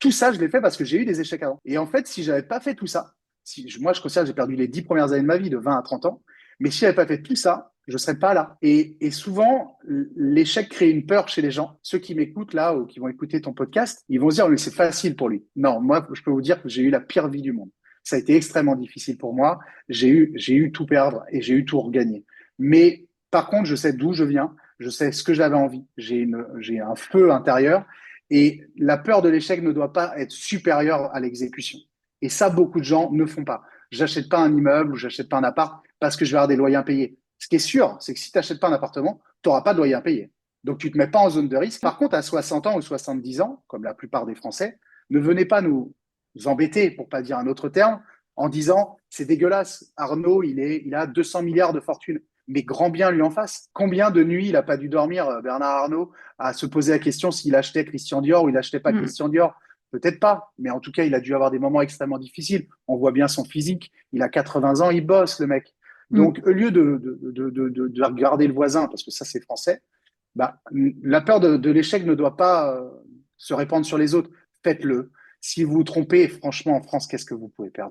Tout ça, je l'ai fait parce que j'ai eu des échecs avant. Et en fait, si j'avais pas fait tout ça, moi, je considère que j'ai perdu les 10 premières années de ma vie, de 20 à 30 ans, mais si j'avais pas fait tout ça, je serais pas là. Et souvent, l'échec crée une peur chez les gens. Ceux qui m'écoutent là ou qui vont écouter ton podcast, ils vont se dire, mais c'est facile pour lui. Non, moi, je peux vous dire que j'ai eu la pire vie du monde. Ça a été extrêmement difficile pour moi. J'ai eu tout perdre et j'ai eu tout regagner. Mais par contre, je sais d'où je viens. Je sais ce que j'avais envie. J'ai un feu intérieur et la peur de l'échec ne doit pas être supérieure à l'exécution. Et ça, beaucoup de gens ne font pas. J'achète pas un immeuble ou j'achète pas un appart parce que je vais avoir des loyers impayés. Ce qui est sûr, c'est que si tu n'achètes pas un appartement, tu n'auras pas de loyer impayé. Donc, tu ne te mets pas en zone de risque. Par contre, à 60 ans ou 70 ans, comme la plupart des Français, ne venez pas nous embêter, pour pas dire un autre terme, en disant c'est dégueulasse. Arnaud, il a 200 milliards de fortune. Mais grand bien lui en face. Combien de nuits il n'a pas dû dormir, Bernard Arnault, à se poser la question s'il achetait Christian Dior ou il n'achetait pas Mm. Christian Dior? Peut-être pas, mais en tout cas, il a dû avoir des moments extrêmement difficiles. On voit bien son physique. Il a 80 ans, il bosse, le mec. Donc, Mm. au lieu de regarder le voisin, parce que ça, c'est français, bah, la peur de l'échec ne doit pas se répandre sur les autres. Faites-le. Si vous vous trompez, franchement, en France, qu'est-ce que vous pouvez perdre?